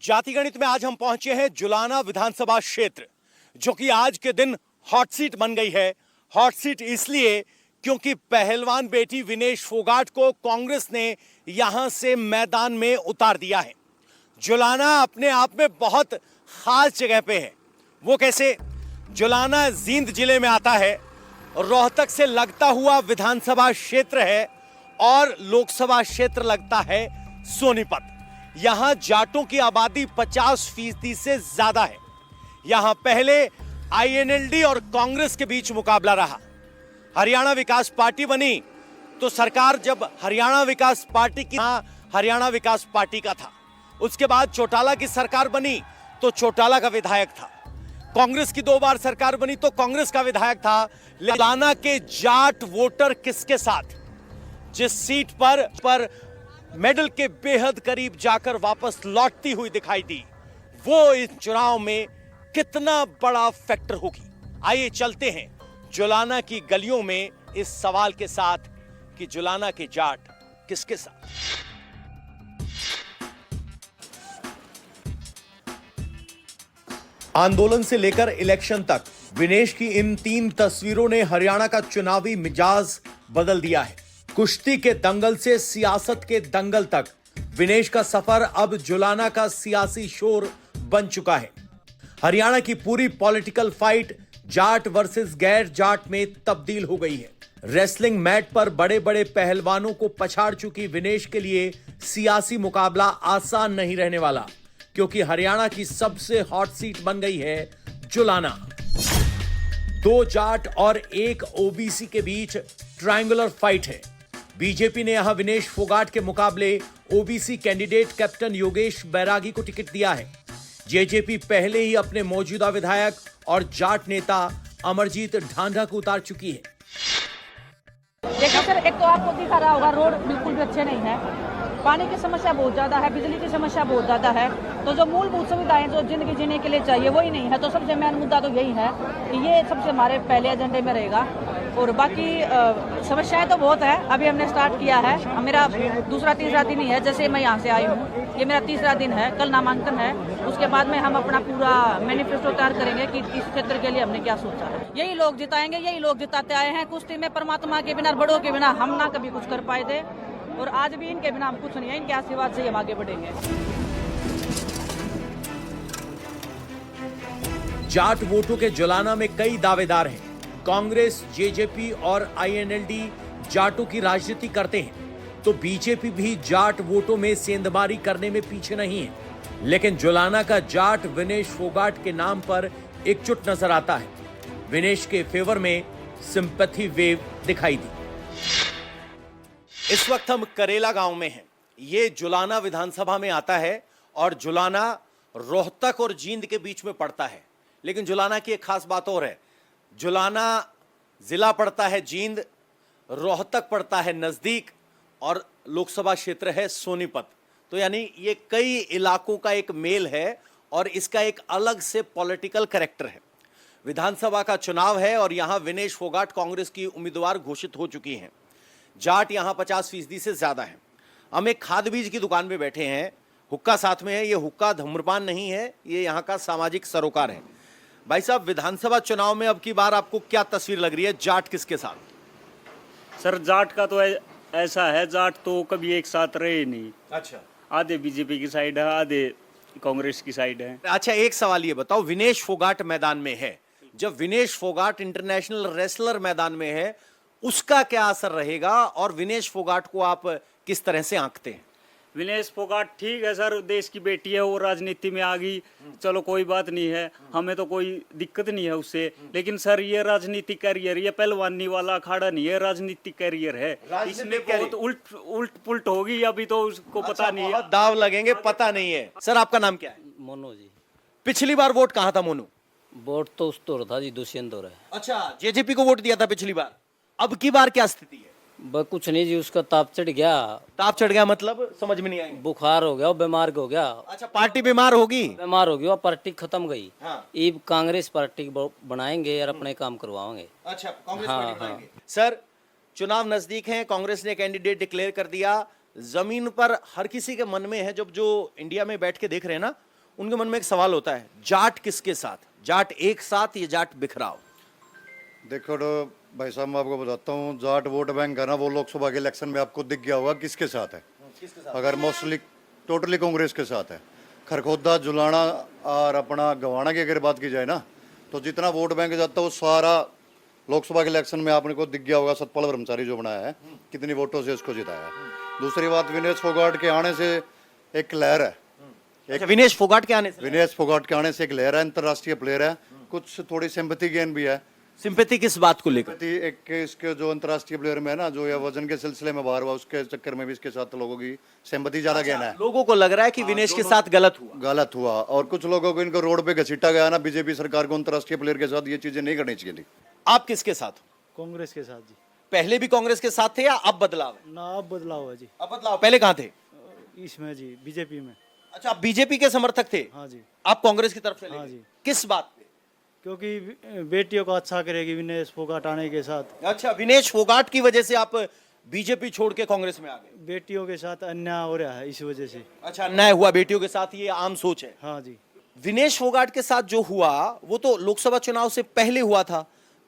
जातिगणित में आज हम पहुंचे हैं जुलाना विधानसभा क्षेत्र, जो कि आज के दिन हॉट सीट बन गई है। हॉट सीट इसलिए क्योंकि पहलवान बेटी विनेश फोगाट को कांग्रेस ने यहां से मैदान में उतार दिया है। जुलाना अपने आप में बहुत खास जगह पे है। वो कैसे? जुलाना जींद जिले में आता है, रोहतक से लगता हुआ विधानसभा क्षेत्र है और लोकसभा क्षेत्र लगता है सोनीपत। यहां जाटों की आबादी 50% से ज्यादा है। यहां पहले आईएनएलडी और कांग्रेस के बीच मुकाबला रहा। हरियाणा विकास पार्टी बनी तो सरकार जब हरियाणा विकास पार्टी की, हरियाणा विकास पार्टी का था। उसके बाद चौटाला की सरकार बनी तो चौटाला का विधायक था। कांग्रेस की 2 बार सरकार बनी तो कांग्रेस का विधायक था। जुलाना के जाट वोटर किसके साथ, जिस सीट पर मेडल के बेहद करीब जाकर वापस लौटती हुई दिखाई दी, वो इस चुनाव में कितना बड़ा फैक्टर होगी। आइए चलते हैं जुलाना की गलियों में इस सवाल के साथ कि जुलाना के जाट किसके साथ। आंदोलन से लेकर इलेक्शन तक विनेश की इन 3 तस्वीरों ने हरियाणा का चुनावी मिजाज बदल दिया है। कुश्ती के दंगल से सियासत के दंगल तक विनेश का सफर अब जुलाना का सियासी शोर बन चुका है। हरियाणा की पूरी पॉलिटिकल फाइट जाट वर्सेस गैर जाट में तब्दील हो गई है। रेसलिंग मैट पर बड़े बड़े पहलवानों को पछाड़ चुकी विनेश के लिए सियासी मुकाबला आसान नहीं रहने वाला, क्योंकि हरियाणा की सबसे हॉट सीट बन गई है जुलाना। 2 जाट और 1 ओबीसी के बीच ट्रायंगुलर फाइट है। बीजेपी ने यहां विनेश फोगाट के मुकाबले ओबीसी कैंडिडेट कैप्टन योगेश बैरागी को टिकट दिया है। जेजेपी पहले ही अपने मौजूदा विधायक और जाट नेता अमरजीत ढांढा को उतार चुकी है। देखिए सर, एक तो आपको दिखा रहा होगा रोड बिल्कुल भी अच्छे नहीं है, पानी की समस्या बहुत ज्यादा है, बिजली की समस्या बहुत ज्यादा है। तो जो मूलभूत सुविधाएं जो जिंदगी जीने के लिए चाहिए वही नहीं है। तो सबसे मेन मुद्दा तो यही है कि ये सबसे हमारे पहले एजेंडे में रहेगा। और बाकी समस्याएं तो बहुत है। अभी हमने स्टार्ट किया है, मेरा दूसरा तीसरा दिन ही है जैसे मैं यहाँ से आई हूँ। ये मेरा तीसरा दिन है, कल नामांकन है। उसके बाद में हम अपना पूरा मैनिफेस्टो तैयार करेंगे कि इस क्षेत्र के लिए हमने क्या सोचा है। यही लोग जिताएंगे, यही लोग जिताते आए हैं। कुश्ती में परमात्मा के बिना, बड़ों के बिना हम ना कभी कुछ कर पाए थे, और आज भी इनके बिना हम कुछ नहीं है। इनके आशीर्वाद से ही हम आगे बढ़ेंगे। जाट वोटों के जुलाना में कई दावेदार हैं। कांग्रेस, जेजेपी और आईएनएलडी जाटों की राजनीति करते हैं, तो बीजेपी भी जाट वोटों में सेंधमारी करने में पीछे नहीं है। लेकिन जुलाना का जाट विनेश फोगाट के नाम पर एकजुट नजर आता है। विनेश के फेवर में सिंपैथी वेव दिखाई दी। इस वक्त हम करेला गांव में हैं। ये जुलाना विधानसभा में आता है और जुलाना रोहतक और जींद के बीच में पड़ता है। लेकिन जुलाना की एक खास बात और है, जुलाना जिला पड़ता है जींद, रोहतक पड़ता है नजदीक, और लोकसभा क्षेत्र है सोनीपत। तो यानी ये कई इलाकों का एक मेल है और इसका एक अलग से पॉलिटिकल कैरेक्टर है। विधानसभा का चुनाव है और यहां विनेश फोगाट कांग्रेस की उम्मीदवार घोषित हो चुकी हैं। जाट यहां 50% से ज्यादा है। हम एक खाद बीज की दुकान में बैठे हैं, हुक्का साथ में है। ये हुक्का धूम्रपान नहीं है, ये यहाँ का सामाजिक सरोकार है। भाई साहब, विधानसभा चुनाव में अब की बार आपको क्या तस्वीर लग रही है? जाट किसके साथ? सर, जाट का तो ऐसा है, जाट तो कभी एक साथ रहे नहीं। अच्छा, आधे बीजेपी की साइड है, आधे कांग्रेस की साइड है। अच्छा, एक सवाल ये बताओ, विनेश फोगाट मैदान में है, जब विनेश फोगाट इंटरनेशनल रेसलर मैदान में है, उसका क्या असर रहेगा और विनेश फोगाट को आप किस तरह से आंकते हैं? विनेश फोगाट ठीक है सर, देश की बेटी है, वो राजनीति में आ गई, चलो कोई बात नहीं है, हमें तो कोई दिक्कत नहीं है उससे। लेकिन सर, ये राजनीतिक कैरियर, ये पहलवानी वाला अखाड़ा नहीं है, राजनीतिक कैरियर है। इसमें बहुत उल्ट पुल्ट होगी, अभी तो उसको पता नहीं है, दाव लगेंगे, पता नहीं है। सर, आपका नाम क्या है? मोनू जी। पिछली बार वोट कहाँ था मोनू? वोट तो उस तो था जी, दुष्यंत दौर है। अच्छा, जेजेपी को वोट दिया था पिछली बार। अब की बार क्या स्थिति है? बस कुछ नहीं जी, उसका ताप चढ़ गया। ताप चढ़ गया मतलब समझ में नहीं आई। बुखार हो गया, वो बीमार हो गया। अच्छा, पार्टी बीमार होगी, बीमार हो गया, पार्टी खत्म गई। हाँ। अब कांग्रेस पार्टी बनाएंगे और अपने काम करवाएंगे। अच्छा, कांग्रेस हाँ, पार्टी बनाएंगे। सर, चुनाव नजदीक है, कांग्रेस ने कैंडिडेट डिक्लेयर कर दिया। जमीन पर हर किसी के मन में है, जब जो इंडिया में बैठ के देख रहे हैं ना, उनके मन में एक सवाल होता है, जाट किसके साथ, जाट एक साथ या जाट बिखराव? देखो तो भाई साहब मैं आपको बताता हूँ, जाट वोट बैंक है ना, वो लोकसभा के इलेक्शन में आपको दिख गया होगा किसके साथ है। अगर मोस्टली टोटली कांग्रेस के साथ है। खरखोदा, जुलाना और अपना गवाना की अगर बात की जाए ना, तो जितना वोट बैंक जाता है वो सारा लोकसभा के इलेक्शन में आपने को दिख गया होगा। सतपाल ब्रह्मचारी जो बनाया है, कितनी वोटों से उसको जिताया है। दूसरी बात, विनेश फोगाट के आने से एक लहर है। अच्छा, विनेश फोगाट के आने से? विनेश फोगाट के आने से एक लहर है, अंतर्राष्ट्रीय प्लेयर है, कुछ थोड़ी सिंपैथी गेन भी है। सिंपैथी किस बात को लेकर? एक इसके जो अंतर्राष्ट्रीय प्लेयर में है ना, जो या वजन के सिलसिले में बाहर हुआ, उसके चक्कर में भी इसके साथ लोगों की सिंपैथी ज्यादा गेन है। लोगों को लग रहा है कि विनेश के साथ गलत हुआ और कुछ लोगों को इनको रोड पे घसीटा गया ना, बीजेपी सरकार को अंतर्राष्ट्रीय प्लेयर के साथ ये चीजें नहीं करनी चाहिए थी। आप किसके साथ? कांग्रेस के साथ जी। पहले भी कांग्रेस के साथ थे या अब बदलाव है? ना अब बदलाव है जी। अब बदलाव, पहले कहां थे? इसमें जी बीजेपी में। अच्छा, आप बीजेपी के समर्थक थे? हाँ जी। आप कांग्रेस की तरफ चले हाँ गए। जी। किस बात पे? क्योंकि बेटियों का अच्छा करेगी विनेश फोगाट आने के साथ। अच्छा, विनेश फोगाट की वजह से आप बीजेपी छोड़ के कांग्रेस में आ गए? बेटियों के साथ अन्याय हो रहा है इस वजह से। अच्छा, अन्याय हुआ बेटियों के साथ, ये आम सोच है। हाँ जी। विनेश फोगाट के साथ जो हुआ वो तो लोकसभा चुनाव से पहले हुआ था,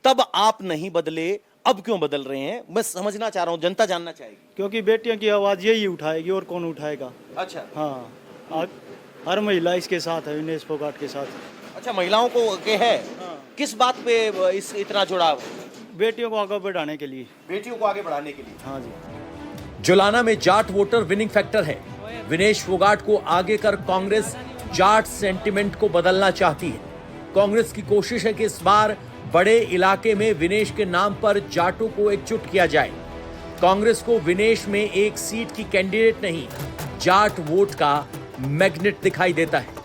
तब आप नहीं बदले, अब क्यों बदल रहे हैं? मैं समझना चाह रहा हूं, जनता जानना चाहेगी। क्योंकि बेटियों की आवाज यही उठाएगी और कौन उठाएगा। अच्छा। हाँ, हर महिला इसके साथ है, विनेश फोगाट के साथ। अच्छा, महिलाओं को के है? किस बात पे इस इतना जुड़ाव? बेटियों को आगे बढ़ाने के लिए। बेटियों को आगे बढ़ाने के लिए। हाँ जी। जुलाना में जाट वोटर विनिंग फैक्टर है। विनेश फोगाट को आगे कर कांग्रेस जाट सेंटिमेंट को बदलना चाहती है। कांग्रेस की कोशिश है कि इस बार बड़े इलाके में विनेश के नाम पर जाटों को एकजुट किया जाए। कांग्रेस को विनेश में एक सीट की कैंडिडेट नहीं, जाट वोट का मैग्नेट दिखाई देता है।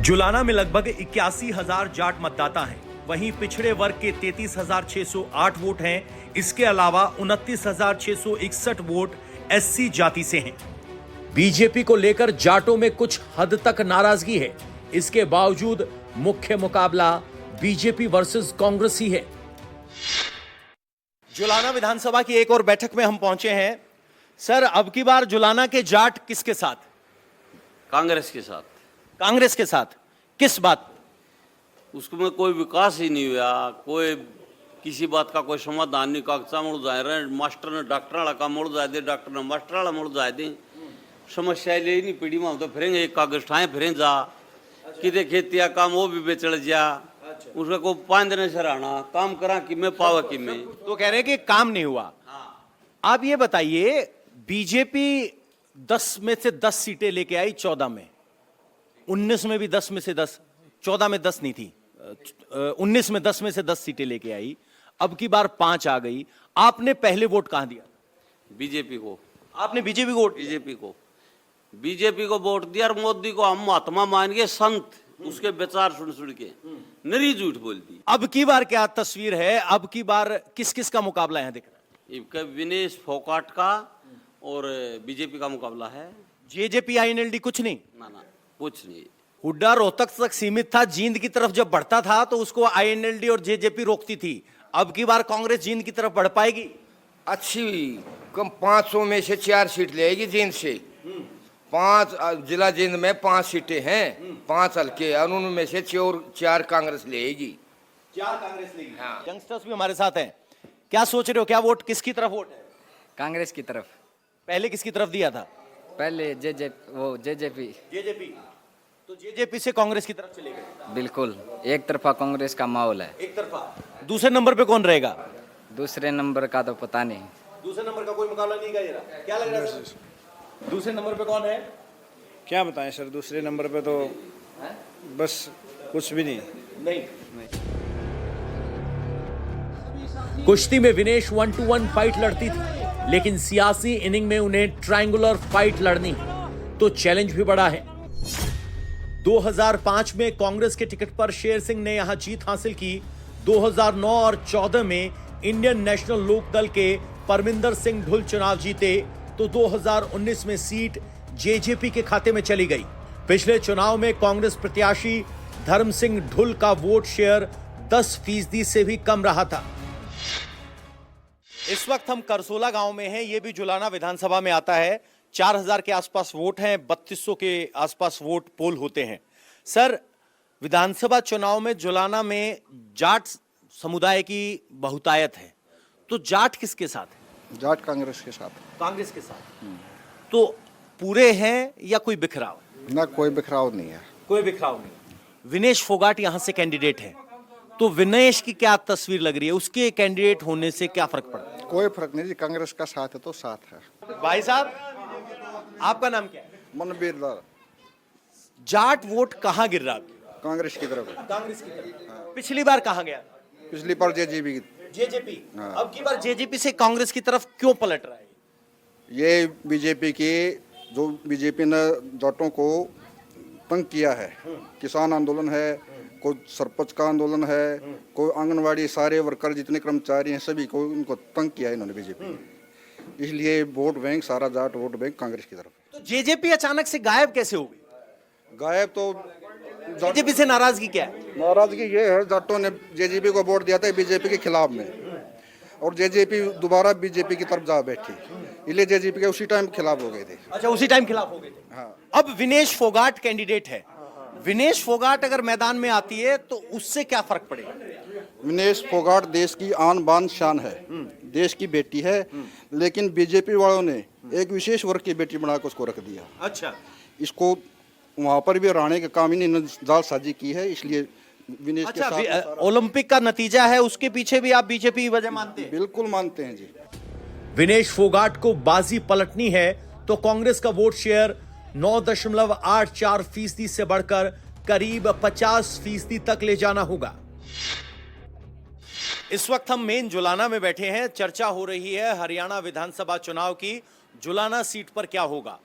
जुलाना में लगभग 81,000 जाट मतदाता हैं। वहीं पिछड़े वर्ग के 33,608 वोट हैं। इसके अलावा 29,661 वोट एससी जाति से हैं। बीजेपी को लेकर जाटों में कुछ हद तक नाराजगी है। इसके बावजूद मुख्य मुकाबला बीजेपी वर्सेस कांग्रेस ही है। जुलाना विधानसभा की एक और बैठक में हम पहुंचे हैं। सर, अब की बार जुलाना के जाट किसके साथ? कांग्रेस के साथ। कांग्रेस के साथ किस बात? उसमें कोई विकास ही नहीं हुआ, कोई किसी बात का कोई समाधान नहीं। कागजा मुड़ जाए रहे, मास्टर ने डॉक्टर वाला का मुड़ जाए दे, डॉक्टर ने मास्टर वाला मुड़ जाए दे। समस्या ले नहीं पीढ़ी में हम तो फिरेंगे, एक कागज ठाए फिरें जा कि खेतिया काम वो भी बेचड़ जा। उसका को 5 दिन सराहना काम करा कि मैं पावा कि मैं तो कह रहे हैं कि काम नहीं हुआ। आप ये बताइए, बीजेपी 10 में से 10 सीटें लेके आई 14 में, 19 में भी 10 में से 10, 14 में 10 नहीं थी, 19 में 10 में से 10 सीटें लेके आई। अब की बार 5 आ गई। आपने पहले वोट कहां दिया? बीजेपी को। आपने बीजेपी को वोट? बीजेपी को वोट दिया और मोदी को हम महात्मा मान के, संत उसके विचार सुन के नरी झूठ बोल दी। अब की बार क्या तस्वीर है? अब की बार किस किस का मुकाबला यहां दिख रहा है? विनेश फोगाट का और बीजेपी का मुकाबला है। जेजेपी आईएनएलडी कुछ नहीं? ना कुछ नहीं। हुड्डा रोहतक तक सीमित था, जींद की तरफ जब बढ़ता था तो उसको आईएनएलडी और जेजेपी रोकती थी। अब की बार कांग्रेस जींद की तरफ बढ़ पाएगी? अच्छी कम 500 में से 4 सीट लेगी जींद से। 5 जिला जींद में 5 सीटें हैं, 5 हल्के, उनमें से 4 कांग्रेस लेगी। 4 कांग्रेस लेगी। हाँ। यंगस्टर्स भी हमारे साथ हैं। क्या सोच रहे हो, क्या वोट किसकी तरफ वोट है? कांग्रेस की तरफ। पहले किसकी तरफ दिया था? पहले जेजेपी। तो जेजेपी से कांग्रेस की तरफ चले गए? बिल्कुल, एक तरफा कांग्रेस का माहौल है। एक तरफा। दूसरे नंबर पे कौन रहेगा? दूसरे नंबर का तो पता नहीं। दूसरे नंबर का कोई मुकाबला नहीं गया। क्या लग रहा है सर? दूसरे नंबर पे कौन है? क्या बताएं सर, दूसरे नंबर पे तो बस कुछ भी नहीं। कुश्ती में विनेश 1-to-1 फाइट लड़ती थी, लेकिन सियासी इनिंग में उन्हें ट्रायंगुलर फाइट लड़नी है, तो चैलेंज भी बड़ा है। 2005 में कांग्रेस के टिकट पर शेर सिंह ने यहां जीत हासिल की। 2009 और 14 में इंडियन नेशनल लोकदल के परमिंदर सिंह ढुल चुनाव जीते, तो 2019 में सीट जेजेपी के खाते में चली गई। पिछले चुनाव में कांग्रेस प्रत्याशी धर्म सिंह ढुल का वोट शेयर 10% से भी कम रहा था। इस वक्त हम करसोला गांव में हैं, ये भी जुलाना विधानसभा में आता है। 4000 के आसपास वोट हैं, 3200 के आसपास वोट पोल होते हैं। सर, विधानसभा चुनाव में जुलाना में जाट समुदाय की बहुतायत है, तो जाट किसके साथ है? जाट कांग्रेस के साथ। कांग्रेस के साथ। तो पूरे हैं या कोई बिखराव? ना, कोई बिखराव नहीं है। कोई बिखराव नहीं। विनेश फोगाट यहां से कैंडिडेट है, तो विनेश की क्या तस्वीर लग रही है? उसके कैंडिडेट होने से क्या फर्क पड़ता है? कोई फर्क नहीं जी, कांग्रेस का साथ है तो साथ है। भाई साहब, आपका नाम क्या है? मनबीर लाल। जाट वोट कहां गिर रहा है? कांग्रेस की तरफ। कांग्रेस की तरफ। पिछली बार कहां गया? पिछली बार जेजेपी की। जेजेपी। अब की बार जेजेपी से कांग्रेस की तरफ क्यों पलट रहा है? ये बीजेपी के, जो बीजेपी ने जाटों को तंग किया है, किसान आंदोलन है, कोई सरपंच का आंदोलन है, कोई आंगनवाड़ी, सारे वर्कर जितने कर्मचारी हैं सभी को उनको तंग किया है इन्होंने बीजेपी, इसलिए वोट बैंक, सारा जाट वोट बैंक कांग्रेस की तरफ। तो जेजेपी अचानक से गायब कैसे हो गई? गायब तो जेजेपी से नाराजगी क्या है? नाराजगी ये है, जाटों ने जेजेपी को वोट दिया था बीजेपी के खिलाफ में, और जेजेपी दोबारा बीजेपी की तरफ जा बैठी, इसलिए जेजेपी के उसी टाइम खिलाफ हो गए थे। अच्छा, उसी टाइम खिलाफ हो गए थे। हाँ। अब विनेश फोगाट कैंडिडेट है, विनेश फोगाट अगर मैदान में आती है तो उससे क्या फर्क पड़ेगा? विनेश फोगाट देश की आन बान शान है, देश की बेटी है, लेकिन बीजेपी वालों ने एक विशेष वर्ग की बेटी बनाकर उसको रख दिया। अच्छा, इसको वहां पर भी हराने का काम इन्होंने जालसाजी की है, इसलिए विनेश के साथ ओलंपिक का नतीजा है, उसके पीछे भी आप बीजेपी वजह मानते हैं? बिल्कुल मानते हैं जी। विनेश फोगाट को बाजी पलटनी है तो कांग्रेस का वोट शेयर 9.84% से बढ़कर करीब 50% तक ले जाना होगा। इस वक्त हम मेन जुलाना में बैठे हैं, चर्चा हो रही है हरियाणा विधानसभा चुनाव की। जुलाना सीट पर क्या होगा?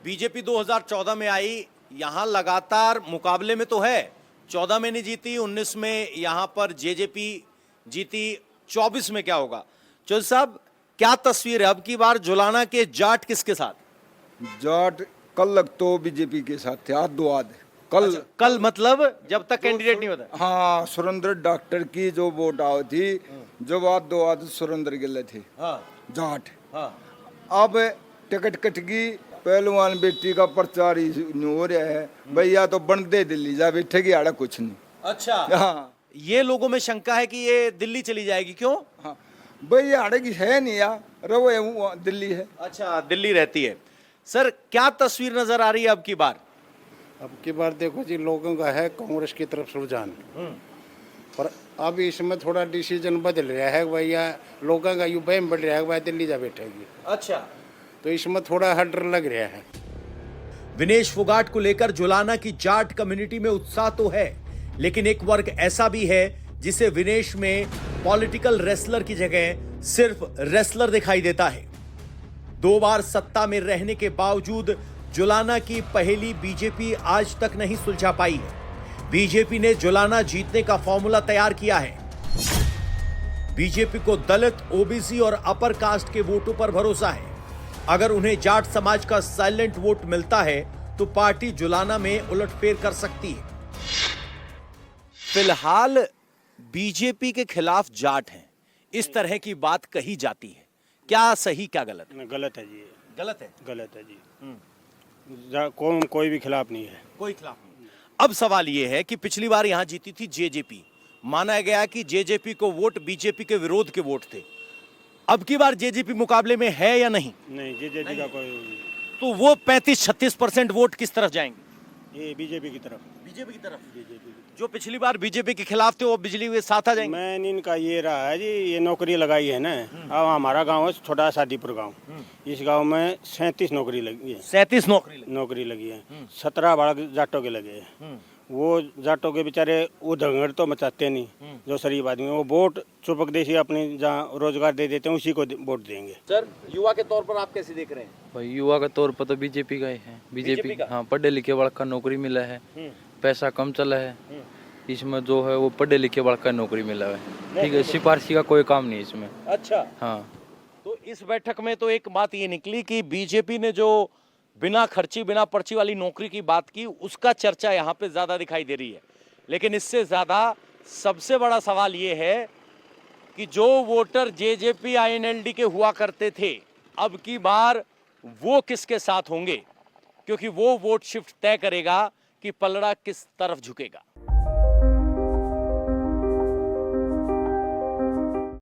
बीजेपी 2014 में आई, यहां लगातार मुकाबले में तो है, 14 में नहीं जीती, 19 में यहां पर जेजेपी जीती, 24 में क्या होगा? चौधरी साहब, क्या तस्वीर है अब की बार जुलाना के जाट किसके साथ? जाट कल तो बीजेपी के साथ थे, हाथ दो हाथ। कल अच्छा, कल मतलब जब तक कैंडिडेट नहीं होता? हाँ, सुरेंद्र डॉक्टर की जो वोट आई थी, जो हाथ दो हाथ सुरेंद्र गिले थे। हाँ, जाट। हाँ। अब टिकट कट गई, पहलवान बेटी का प्रचार ही हो रहा है, भैया तो बनते दिल्ली जा बैठे की आड़ा कुछ नहीं। अच्छा, हाँ, ये लोगों में शंका है कि ये दिल्ली चली जाएगी, क्यों? हाँ, भैया आड़े की है नहीं यार, रवो है वो दिल्ली है। अच्छा, दिल्ली रहती है। सर, क्या तस्वीर नजर आ रही है अब की बार? अब की बार देखो जी, लोगों का है कांग्रेस की तरफ रुझान, पर अब इसमें थोड़ा डिसीजन बदल रहा है भैया, लोगों का यू बहम बढ़ रहा है भाई दिल्ली जा बैठेगी। अच्छा, तो इसमें थोड़ा डर लग रहा है। विनेश फोगाट को लेकर जुलाना की जाट कम्युनिटी में उत्साह तो है, लेकिन एक वर्ग ऐसा भी है जिसे विनेश में पॉलिटिकल रेसलर की जगह सिर्फ रेसलर दिखाई देता है। 2 बार सत्ता में रहने के बावजूद जुलाना की पहेली बीजेपी आज तक नहीं सुलझा पाई है। बीजेपी ने जुलाना जीतने का फॉर्मूला तैयार किया है। बीजेपी को दलित, ओबीसी और अपर कास्ट के वोटों पर भरोसा है। अगर उन्हें जाट समाज का साइलेंट वोट मिलता है तो पार्टी जुलाना में उलटफेर कर सकती है। फिलहाल बीजेपी के खिलाफ जाट हैं, इस तरह की बात कही जाती है। क्या सही क्या गलत? गलत है जी, गलत है। गलत है जी। कोई भी खिलाफ नहीं है। कोई खिलाफ नहीं। अब सवाल यह है कि पिछली बार यहां जीती थी जेजेपी, माना गया कि जेजेपी को वोट बीजेपी के विरोध के वोट थे। अब की बार जेजेपी मुकाबले में है या नहीं? नहीं, जेजेपी का कोई। तो वो 35-36% वोट किस तरफ जाएंगे? ये बीजेपी की तरफ। बीजेपी की तरफ। जो पिछली बार बीजेपी के खिलाफ थे वो बिजली के साथ आ जाएंगे। मैन इनका ये रहा है जी, ये नौकरी लगाई है ना। अब हमारा गांव है छोटा शादीपुर गांव, इस गांव में 37 नौकरी लगी है। 37 नौकरी लगी है। 17 बाढ़ जाटों के लगे हैं। वो जाटों के बेचारे वो दंगड़ तो मचाते नहीं, जो शरीफ आदमी वो वोट चुपक देशी अपनी जहाँ रोजगार दे देते हैं उसी को वोट देंगे। सर, युवा के तौर पर आप कैसे देख रहे हैं? भाई युवा के तौर पर तो बीजेपी का ही है। बीजेपी हाँ, पढ़े लिखे वाला का नौकरी मिला है, पैसा कम चला है, इसमें जो है वो पढ़े लिखे वाला का नौकरी मिला है। ठीक है, सिफारिशी का कोई काम नहीं इसमें। अच्छा, हाँ। तो इस बैठक में तो एक बात ये निकली कि बीजेपी ने जो बिना खर्ची बिना पर्ची वाली नौकरी की बात की, उसका चर्चा यहाँ पे ज्यादा दिखाई दे रही है। लेकिन इससे ज्यादा सबसे बड़ा सवाल ये है कि जो वोटर जेजेपी आईएनएलडी के हुआ करते थे अब की बार वो किसके साथ होंगे, क्योंकि वो वोट शिफ्ट तय करेगा कि पलड़ा किस तरफ झुकेगा।